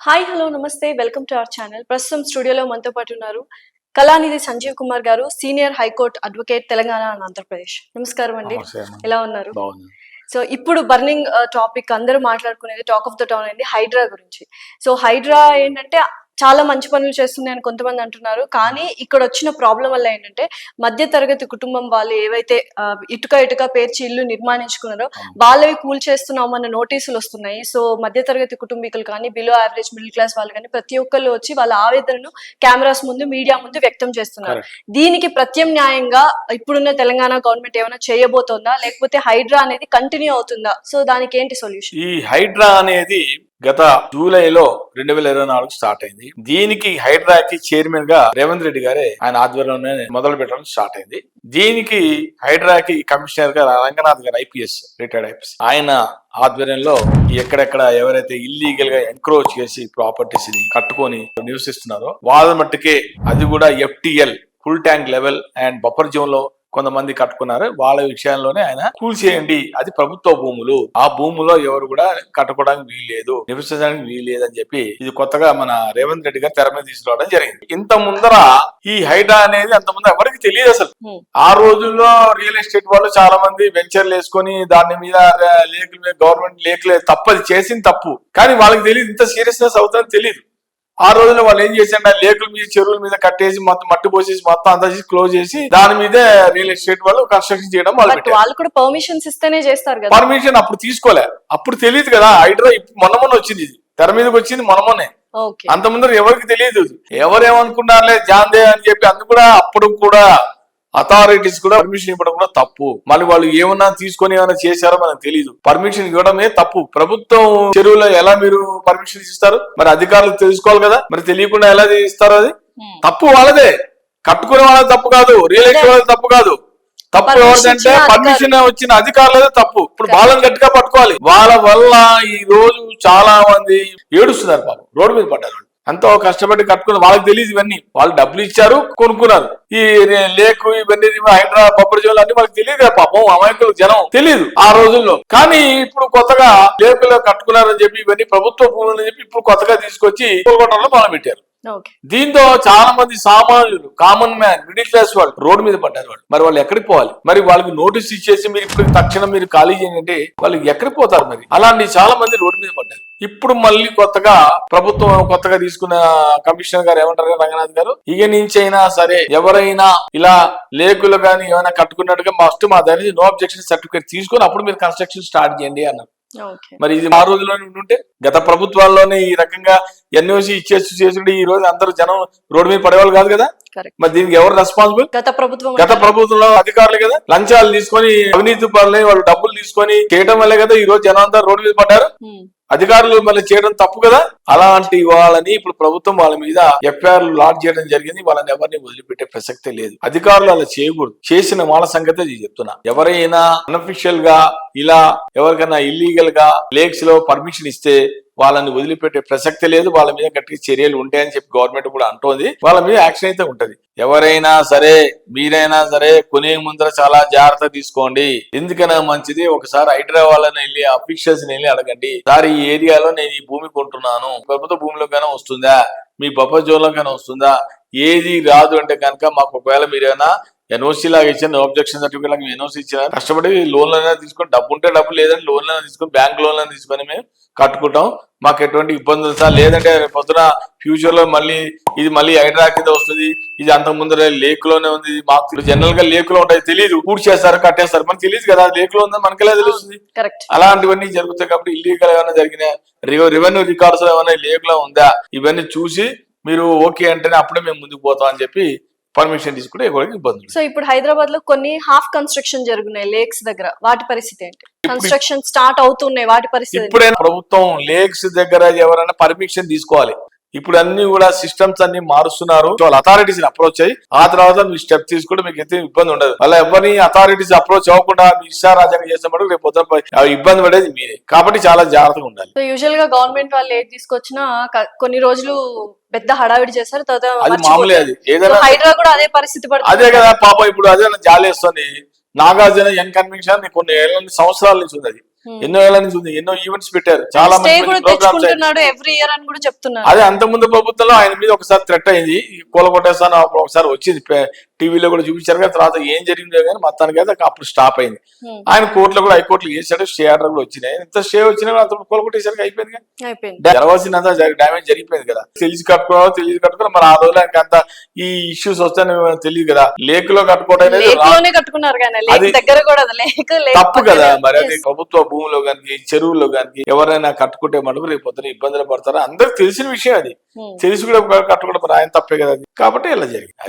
Hi hello నమస్తే welcome to our channel. ప్రస్తుతం స్టూడియోలో మనతో పాటు ఉన్నారు కళానిధి సంజీవ్ కుమార్ గారు, senior high court advocate, Telangana and Andhra Pradesh. నమస్కారం అండి, ఎలా ఉన్నారు? సో ఇప్పుడు బర్నింగ్ టాపిక్ అందరూ మాట్లాడుకునేది, టాక్ ఆఫ్ ద టౌన్ అయింది హైడ్రా గురించి. సో హైడ్రా ఏంటంటే చాలా మంచి పనులు చేస్తుంది అని కొంతమంది అంటున్నారు. కానీ ఇక్కడ వచ్చిన ప్రాబ్లం వల్ల ఏంటంటే మధ్య తరగతి కుటుంబం వాళ్ళు ఏవైతే ఇటుక పేర్చి ఇల్లు నిర్మాణించుకున్నారో వాళ్ళవి కూల్ చేస్తున్నామన్న నోటీసులు వస్తున్నాయి. సో మధ్య తరగతి కుటుంబీకులు కానీ, బిలో యావరేజ్ మిడిల్ క్లాస్ వాళ్ళు కానీ ప్రతి ఒక్కళ్ళు వచ్చి వాళ్ళ ఆవేదనను కెమెరాస్ ముందు, మీడియా ముందు వ్యక్తం చేస్తున్నారు. దీనికి ప్రత్యామ్నాయంగా ఇప్పుడున్న తెలంగాణ గవర్నమెంట్ ఏమైనా చేయబోతోందా, లేకపోతే హైడ్రా అనేది కంటిన్యూ అవుతుందా? సో దానికి ఏంటి సొల్యూషన్? ఈ హైడ్రా అనేది గత జూలైలో 2024 స్టార్ట్ అయింది. దీనికి హైడ్రాకి చైర్మన్ గా రేవంత్ రెడ్డి గారే ఆయన ఆధ్వర్యంలోనే మొదలు పెట్టడం స్టార్ట్ అయింది. దీనికి హైడ్రాకి కమిషనర్ గా రంగనాథ్ గారు ఐపీఎస్, రిటైర్డ్ ఐపీఎస్, ఆయన ఆధ్వర్యంలో ఎక్కడెక్కడ ఎవరైతే ఇల్లీగల్ గా ఎంక్రోచ్ చేసి ప్రాపర్టీస్ ని కట్టుకొని నివసిస్తున్నారో వాళ్ళ మట్టుకే, అది కూడా FTL full tank level and buffer zone లో కొంతమంది కట్టుకున్నారు. వాళ్ళ విషయంలోనే ఆయన కూల్ చేయండి, అది ప్రభుత్వ భూములు, ఆ భూములో ఎవరు కూడా కట్టుకోవడానికి వీల్లేదు, నివసించడానికి వీల్లేదు అని చెప్పి ఇది కొత్తగా మన రేవంత్ రెడ్డి గారు తెర మీద తీసుకురావడం జరిగింది. ఇంత ముందర ఈ హైడ్రా అనేది అంత ముందు ఎవరికి తెలియదు అసలు. ఆ రోజుల్లో రియల్ ఎస్టేట్ వాళ్ళు చాలా మంది వెంచర్లు వేసుకొని దాని మీద లేకుల మీద గవర్నమెంట్ లేకులే తప్పది, చేసింది తప్పు, కానీ వాళ్ళకి తెలియదు ఇంత సీరియస్నెస్ అవుతుందని తెలియదు. ఆ రోజుల్లో వాళ్ళు ఏం చేశారంటే లేకుల మీద, చెరువుల మీద కట్టేసి మొత్తం మట్టి పోసేసి మొత్తం అంతా క్లోజ్ చేసి దాని మీదే రియల్ ఎస్టేట్ వాళ్ళు కన్స్ట్రక్షన్ చేయడం వాళ్ళు కూడా పర్మిషన్స్ ఇస్తేనే చేస్తారు కదా. పర్మిషన్ అప్పుడు తీసుకోలే, అప్పుడు తెలియదు కదా. హైడ్రా మొన్న వచ్చింది, ఇది తెర మీదకి వచ్చింది మొన్ననే. అంత ముందర ఎవరికి తెలియదు. ఎవరేమనుకున్నారులే జాందే అని చెప్పి, అందుకు కూడా అప్పుడు కూడా అథారిటీస్ కూడా పర్మిషన్ ఇవ్వడం కూడా తప్పు. మళ్ళీ వాళ్ళు ఏమన్నా తీసుకొని ఏమైనా చేశారో మనకు తెలియదు. పర్మిషన్ ఇవ్వడమే తప్పు. ప్రభుత్వం చెరువులో ఎలా మీరు పర్మిషన్ ఇస్తారు? మరి అధికారులు తెలుసుకోవాలి కదా, మరి తెలియకుండా ఎలా ఇస్తారు? అది తప్పు వాళ్ళదే, కట్టుకునే వాళ్ళది తప్పు కాదు, రియల్ ఎస్టేట్ వాళ్ళది తప్పు కాదు. తప్పు ఎవరిదంటే పర్మిషన్ వచ్చిన అధికారులదే తప్పు. ఇప్పుడు వాళ్ళని గట్టిగా పట్టుకోవాలి. వాళ్ళ వల్ల ఈ రోజు చాలా మంది ఏడుస్తున్నారు, పాపం రోడ్డు మీద పడ్డారు. ఎంతో కష్టపడి కట్టుకుని, వాళ్ళకి తెలియదు ఇవన్నీ. వాళ్ళు డబ్బులు ఇచ్చారు, కొనుక్కున్నారు. ఈ లేకు ఇవన్నీ హైడ్రా బొబ్బరి జోలు అన్ని వాళ్ళకి తెలియదు కదా పాపం, అమాయకులు జనం తెలియదు ఆ రోజుల్లో. కానీ ఇప్పుడు కొత్తగా లేకులో కట్టుకున్నారని చెప్పి, ఇవన్నీ ప్రభుత్వ భూములని చెప్పి ఇప్పుడు కొత్తగా తీసుకొచ్చి కోల్కొట్టంలో మొదలు పెట్టారు. దీంతో చాలా మంది సామాన్యులు, కామన్ మ్యాన్, మిడిల్ క్లాస్ వాళ్ళు రోడ్డు మీద పడ్డారు. వాళ్ళు మరి వాళ్ళు ఎక్కడికి పోవాలి? మరి వాళ్ళకి నోటీస్ ఇచ్చేసి మీరు ఇప్పుడు తక్షణం మీరు ఖాళీ చేయండి, వాళ్ళు ఎక్కడికి పోతారు? మరి అలాంటి చాలా మంది రోడ్డు మీద పడ్డారు. ఇప్పుడు మళ్ళీ కొత్తగా ప్రభుత్వం కొత్తగా తీసుకున్న కమిషనర్ గారు ఏమంటారు, రంగనాథ్ గారు, ఇక నుంచి అయినా సరే ఎవరైనా ఇలా లేకులు కానీ ఏమైనా కట్టుకున్నట్టుగా ఫస్ట్ మా దగ్గర నో అబ్జెక్షన్ సర్టిఫికేట్ తీసుకొని అప్పుడు మీరు కన్స్ట్రక్షన్ స్టార్ట్ చేయండి అన్నారు. మరి ఇది ఆ రోజుల్లోనే ఉంటే, గత ప్రభుత్వాల్లోనే ఈ రకంగా ఎన్ఓసి చేసుకుంటే ఈ రోజు అందరూ జనం రోడ్డు మీద పడేవాళ్ళు కాదు కదా. మరి దీనికి ఎవరు రెస్పాన్సిబుల్? గత ప్రభుత్వంలో అధికారులు కదా. లంచాలు తీసుకొని, అవినీతి పనులు వాళ్ళు డబ్బులు తీసుకొని చేయడం వల్లే కదా ఈ రోజు జనం అంతా రోడ్డు మీద పడ్డారు. అధికారులు మళ్ళీ చేయడం తప్పు కదా. అలాంటి వాళ్ళని ఇప్పుడు ప్రభుత్వం వాళ్ళ మీద ఎఫ్ఐఆర్లు లాడ్జ్ చేయడం జరిగింది. వాళ్ళని ఎవరిని వదిలిపెట్టే ప్రసక్తే లేదు. అధికారులు అలా చేయకూడదు. చేసిన వాళ్ళ సంగతే చెప్తున్నా. ఎవరైనా అన్అఫిషియల్ గా ఇలా ఎవరికైనా ఇల్లీగల్ గా లేక్స్ లో పర్మిషన్ ఇస్తే వాళ్ళని వదిలిపెట్టే ప్రసక్తి లేదు. వాళ్ళ మీద గట్టి చర్యలు ఉంటాయని చెప్పి గవర్నమెంట్ కూడా అంటోంది. వాళ్ళ మీద యాక్షన్ అయితే ఉంటది. ఎవరైనా సరే, మీరైనా సరే కొనే ముందర చాలా జాగ్రత్త తీసుకోండి. ఎందుకైనా మంచిది ఒకసారి హైడ్రా వాళ్ళని వెళ్ళి, అఫీషియల్స్ వెళ్ళి అడగండి, సార్ ఈ ఏరియాలో నేను ఈ భూమి కొంటున్నాను, ప్రభుత్వ భూమిలోకైనా వస్తుందా, మీ బఫర్ జోన్ లోకైనా వస్తుందా? ఏది రాదు అంటే కనుక మాకు ఒకవేళ మీరేనా ఎన్ఓసీ లాగా ఇచ్చిన, నో అబ్జెక్షన్ సర్టిఫికేట్ లాగా ఎన్ఓసీ ఇచ్చిన, కష్టపడి లోన్లైనా తీసుకొని, డబ్బు ఉంటే డబ్బు, లేదంటే లోన్లైనా తీసుకొని, బ్యాంక్ లోన్లైనా తీసుకొని మేము కట్టుకుంటాం, మాకు ఎటువంటి ఇబ్బందులు సార్. లేదంటే పొద్దున ఫ్యూచర్ లో మళ్ళీ ఇది మళ్ళీ హైడ్రా కింద వస్తుంది, ఇది అంతకు ముందర లేకులోనే ఉంది. మాకు జనరల్ గా లేకులో ఉంటాయి, తెలియదు, పూర్తి చేస్తారు, కట్టేస్తారు, మనకు తెలియదు కదా లేకులో ఉందని మనకెలా తెలుస్తుంది? అలాంటివన్నీ జరుగుతాయి. కాబట్టి ఇల్లీగల్ ఏమైనా జరిగినా, రెవెన్యూ రికార్డ్స్ లో ఏమైనా లేకులో ఉందా, ఇవన్నీ చూసి మీరు ఓకే అంటేనే అప్పుడే మేము ముందుకు పోతాం అని చెప్పి పర్మిషన్ తీసుకుంటే ఇబ్బంది. సో ఇప్పుడు హైదరాబాద్ లో కొన్ని హాఫ్ కన్స్ట్రక్షన్ జరుగుతున్నాయి లేక్స్ దగ్గర, వాటి పరిస్థితి ఏంటి? కన్స్ట్రక్షన్ స్టార్ట్ అవుతున్నాయి, వాటి పరిస్థితి? ఇప్పుడైనా ప్రభుత్వం లేక్స్ దగ్గర ఎవరైనా పర్మిషన్ తీసుకోవాలి. ఇప్పుడు అన్ని కూడా సిస్టమ్స్ అన్ని మారుస్తున్నారు. వాళ్ళ అథారిటీస్ అప్రోచ్ అయ్యి ఆ తర్వాత మీరు స్టెప్ తీసుకుంటే మీకు ఎంత ఇబ్బంది ఉండదు. అలా ఎవరిని అథారిటీస్ అప్రోచ్ అవ్వకుండా మీ ఇష్టారాజ్యంగా చేసినప్పుడు రేపు ఇబ్బంది పడేది మీరే. కాబట్టి చాలా జాగ్రత్తగా ఉండాలి. యూజువల్ గా గవర్నమెంట్ వాళ్ళు ఏది తీసుకొచ్చినా కొన్ని రోజులు పెద్ద హడావిడి చేస్తారు, తర్వాత అది మామూలే. అది ఏదైనా హైడ్రా కూడా అదే పరిస్థితి పడుతుంది. అదే కదా పాపం. ఇప్పుడు అదే జాలేస్తుంది. నాగార్జున ఎన్ కన్వెన్షన్ కొన్ని ఏళ్ళ సంవత్సరాల నుంచి ఉంది. అది ఎన్నో ఏళ్ళ నుంచి ఉంది, ఎన్నో ఈవెంట్స్ పెట్టారు, చాలా స్టే మంది కూడా ప్రోగ్రామ్స్. తెచ్చుకుంటున్నాడు ఎవ్రీ ఇయర్ అని కూడా చెప్తున్నారు. అదే అంత ముందు ప్రభుత్వంలో ఆయన మీద ఒకసారి థ్రెట్ అయింది, కూలగొట్టేస్తాను ఒకసారి వచ్చింది, టీవీలో కూడా చూపించారు కదా, తర్వాత ఏం జరిగిందో కానీ మొత్తానికి అయితే అప్పుడు స్టాప్ అయింది. ఆయన కోర్టులో కూడా హైకోర్టులో చేశాడు, స్టే ఆర్డర్ కూడా వచ్చినాయి. ఇంత స్టే వచ్చినా అతను కూలగొట్టేసరికి అయిపోయింది, జరగాల్సినంత డ్యామేజ్ జరిగిపోయింది కదా. తెలిసి కట్టుకోవాలి మరి ఆ రోజులు ఆయనకి అంత ఈ ఇష్యూస్ వస్తాయని తెలియదు కదా. లేక్ లో కట్టుకోవడం అనేది కట్టుకున్నారు కానీ లేక్ దగ్గర కూడా తప్పు కదా. మరి అది ప్రభుత్వ భూమిలో కానీ చెరువుల్లో కానీ ఎవరైనా కట్టుకుంటే మటుకు రేపు పొద్దున ఇబ్బందులు పడతారు, అందరికి తెలిసిన విషయం అది. తెలిసి కూడా కట్టుకోవడం మరి ఆయన తప్పే కదా అది. కాబట్టి ఇలా జరిగింది.